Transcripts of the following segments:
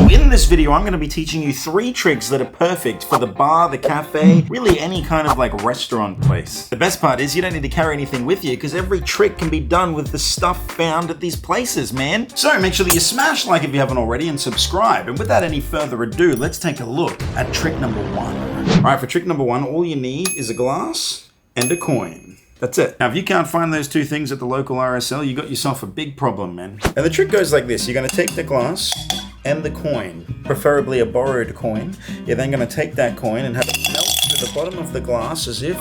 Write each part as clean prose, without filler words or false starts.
in this video, I'm going to be teaching you 3 tricks that are perfect for the bar, the cafe, really any kind of like restaurant place. The best part is you don't need to carry anything with you because every trick can be done with the stuff found at these places, man. So make sure that you smash like if you haven't already and subscribe. And without any further ado, let's take a look at trick number 1. All right, for trick number 1, all you need is a glass and a coin. That's it. Now, if you can't find those 2 things at the local RSL, you got yourself a big problem, man. And the trick goes like this. You're going to take the glass and the coin, preferably a borrowed coin. You're then going to take that coin and have it melt through the bottom of the glass as if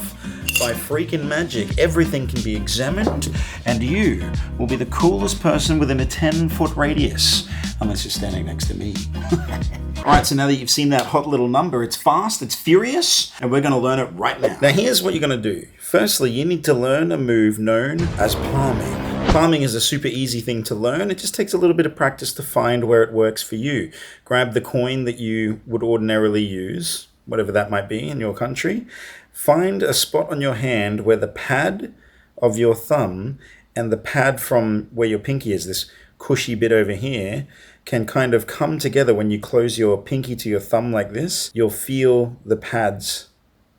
by freaking magic, everything can be examined and you will be the coolest person within a 10-foot radius. Unless you're standing next to me. Alright, so now that you've seen that hot little number, it's fast, it's furious, and we're going to learn it right now. Now here's what you're going to do. Firstly, you need to learn a move known as palming. Palming is a super easy thing to learn. It just takes a little bit of practice to find where it works for you. Grab the coin that you would ordinarily use, whatever that might be in your country. Find a spot on your hand where the pad of your thumb and the pad from where your pinky is, this cushy bit over here, can kind of come together when you close your pinky to your thumb like this. You'll feel the pads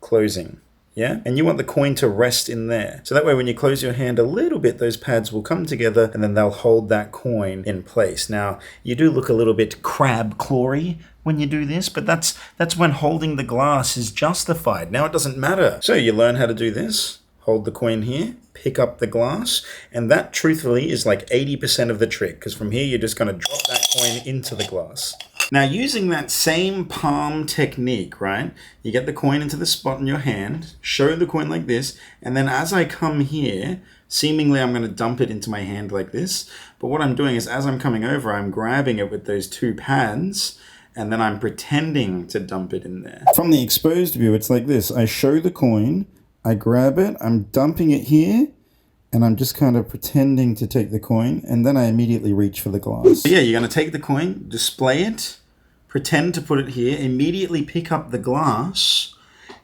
closing. Yeah? And you want the coin to rest in there. So that way when you close your hand a little bit, those pads will come together and then they'll hold that coin in place. Now, you do look a little bit crab-clawy when you do this, but that's when holding the glass is justified. Now it doesn't matter. So you learn how to do this. Hold the coin here, pick up the glass, and that truthfully is like 80% of the trick, because from here you're just going to drop that coin into the glass. Now using that same palm technique, right, you get the coin into the spot in your hand, show the coin like this, and then as I come here, seemingly I'm going to dump it into my hand like this, but what I'm doing is as I'm coming over, I'm grabbing it with those 2 pads, and then I'm pretending to dump it in there. From the exposed view, it's like this. I show the coin, I grab it, I'm dumping it here, and I'm just kind of pretending to take the coin, and then I immediately reach for the glass. So yeah, you're going to take the coin, display it, pretend to put it here, immediately pick up the glass,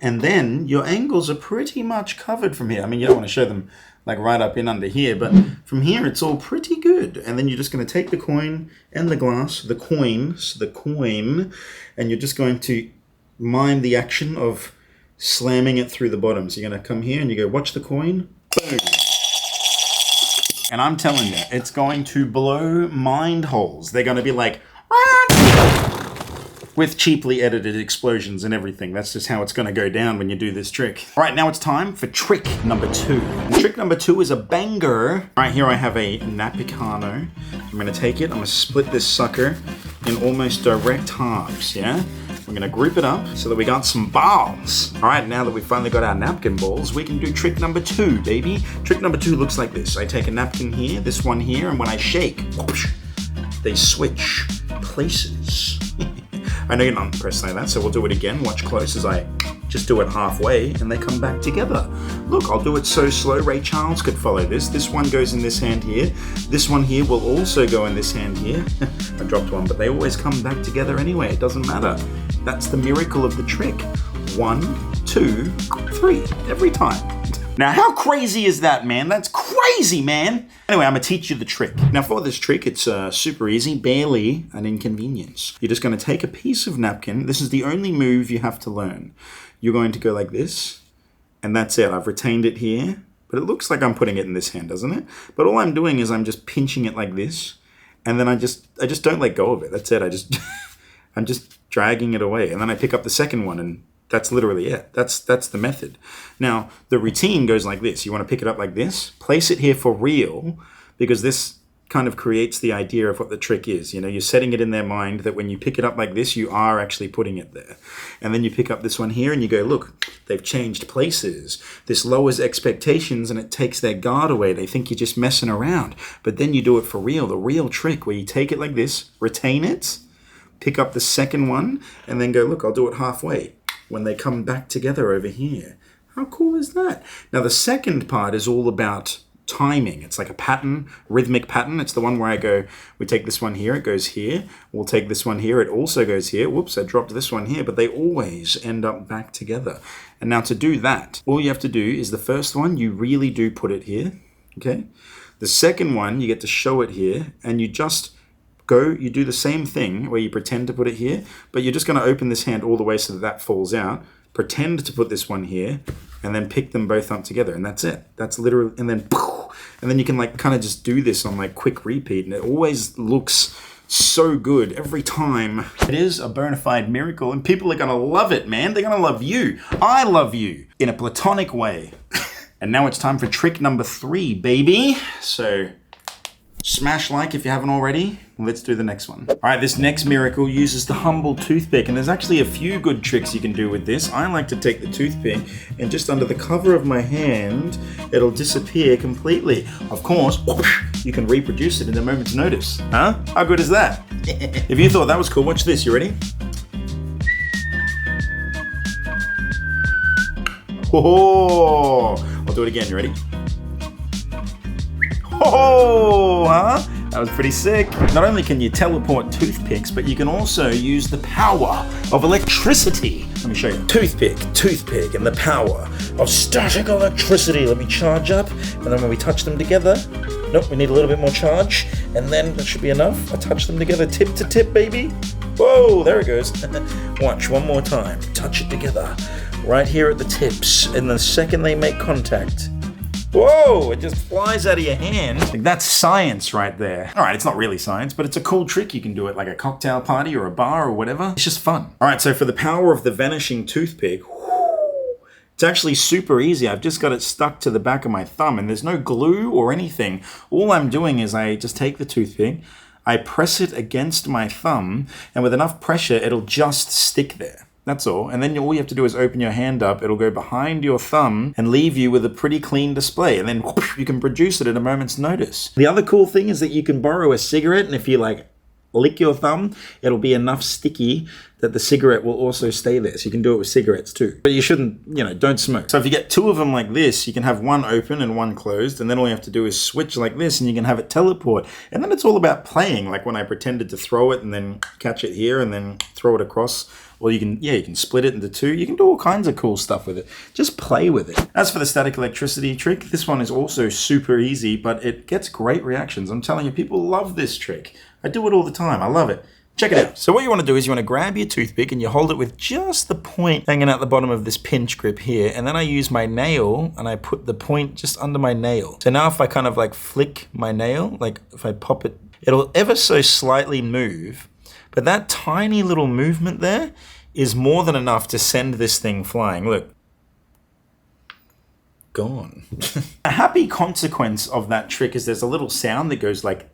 and then your angles are pretty much covered from here. I mean, you don't want to show them like right up in under here, but from here it's all pretty good. And then you're just going to take the coin and the glass, the coin, and you're just going to mime the action of slamming it through the bottom. So you're going to come here and you go, watch the coin, boom. And I'm telling you, it's going to blow mind holes. They're going to be like, with cheaply edited explosions and everything. That's just how it's going to go down when you do this trick. All right, now it's time for trick number 2. And trick number 2 is a banger. All right, here I have a Napicano. I'm going to take it. I'm going to split this sucker in almost direct halves, yeah? We're going to group it up so that we got some balls. All right, now that we've finally got our napkin balls, we can do trick number 2, baby. Trick number 2 looks like this. I take a napkin here, this one here, and when I shake, whoosh, they switch places. I know you're not impressed like that, so we'll do it again. Watch close as I just do it halfway and they come back together. Look, I'll do it so slow, Ray Charles could follow this. This one goes in this hand here. This one here will also go in this hand here. I dropped one, but they always come back together anyway. It doesn't matter. That's the miracle of the trick. 1, 2, 3, every time. Now, how crazy is that, man? That's crazy, man! Anyway, I'm gonna teach you the trick. Now, for this trick, it's super easy, barely an inconvenience. You're just gonna take a piece of napkin. This is the only move you have to learn. You're going to go like this, and that's it. I've retained it here, but it looks like I'm putting it in this hand, doesn't it? But all I'm doing is I'm just pinching it like this, and then I just don't let go of it. That's it. I'm just dragging it away, and then I pick up the second one, and that's literally it. That's the method. Now, the routine goes like this. You want to pick it up like this, place it here for real, because this kind of creates the idea of what the trick is. You know, you're setting it in their mind that when you pick it up like this, you are actually putting it there. And then you pick up this one here and you go, look, they've changed places. This lowers expectations and it takes their guard away. They think you're just messing around. But then you do it for real, the real trick where you take it like this, retain it, pick up the second one, and then go, look, I'll do it halfway when they come back together over here. How cool is that? Now, the second part is all about timing. It's like a pattern, rhythmic pattern. It's the one where I go, we take this one here, it goes here. We'll take this one here, it also goes here. Whoops, I dropped this one here, but they always end up back together. And now to do that, all you have to do is the first one, you really do put it here, okay? The second one, you get to show it here, and you just you do the same thing where you pretend to put it here, but you're just going to open this hand all the way so that that falls out. Pretend to put this one here, and then pick them both up together, and that's it. That's literally, and then you can like kind of just do this on like quick repeat, and it always looks so good every time. It is a bona fide miracle, and people are gonna love it, man. They're gonna love you. I love you in a platonic way. And now it's time for trick number 3, baby. So smash like if you haven't already. Let's do the next one. All right, this next miracle uses the humble toothpick, and there's actually a few good tricks you can do with this. I like to take the toothpick and just under the cover of my hand, it'll disappear completely. Of course, you can reproduce it in a moment's notice. Huh? How good is that? If you thought that was cool, watch this. You ready? Oh, I'll do it again. You ready? Oh, huh? That was pretty sick. Not only can you teleport toothpicks, but you can also use the power of electricity. Let me show you. Toothpick, and the power of static electricity. Let me charge up, and then when we touch them together, nope, we need a little bit more charge, and then that should be enough. I touch them together, tip to tip, baby. Whoa, there it goes. Watch, one more time. Touch it together. Right here at the tips, and the second they make contact, whoa, it just flies out of your hand. Like, that's science right there. All right, it's not really science, but it's a cool trick. You can do it like a cocktail party or a bar or whatever. It's just fun. All right, so for the power of the vanishing toothpick, it's actually super easy. I've just got it stuck to the back of my thumb, and there's no glue or anything. All I'm doing is I just take the toothpick, I press it against my thumb, and with enough pressure, it'll just stick there. That's all. And then all you have to do is open your hand up. It'll go behind your thumb and leave you with a pretty clean display. And then whoosh, you can produce it at a moment's notice. The other cool thing is that you can borrow a cigarette, and if you like lick your thumb, it'll be enough sticky that the cigarette will also stay there. So you can do it with cigarettes too. But you shouldn't, don't smoke. So if you get 2 of them like this, you can have one open and one closed, and then all you have to do is switch like this and you can have it teleport. And then it's all about playing, like when I pretended to throw it and then catch it here and then throw it across. Well, you can split it into 2. You can do all kinds of cool stuff with it. Just play with it. As for the static electricity trick, this one is also super easy, but it gets great reactions. I'm telling you, people love this trick. I do it all the time. I love it. Check it out. So what you want to do is you want to grab your toothpick and you hold it with just the point hanging out the bottom of this pinch grip here. And then I use my nail and I put the point just under my nail. So now if I kind of like flick my nail, like if I pop it, it'll ever so slightly move. But that tiny little movement there is more than enough to send this thing flying. Look. Gone. A happy consequence of that trick is there's a little sound that goes like,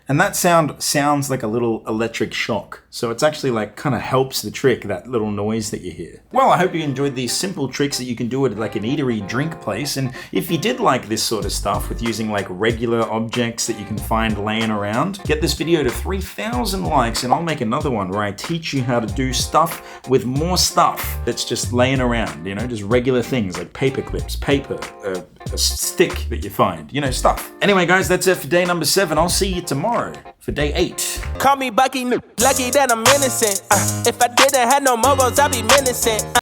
and that sound sounds like a little electric shock. So it's actually like kind of helps the trick, that little noise that you hear. Well, I hope you enjoyed these simple tricks that you can do at like an eatery drink place. And if you did like this sort of stuff with using like regular objects that you can find laying around, get this video to 3,000 likes and I'll make another one where I teach you how to do stuff with more stuff that's just laying around, just regular things like paper clips, paper, a stick that you find, stuff. Anyway, guys, that's it for day number 7. I'll see you tomorrow for day 8. Call me Bucky, lucky that I'm innocent. If I didn't have no morals, I'd be menacing.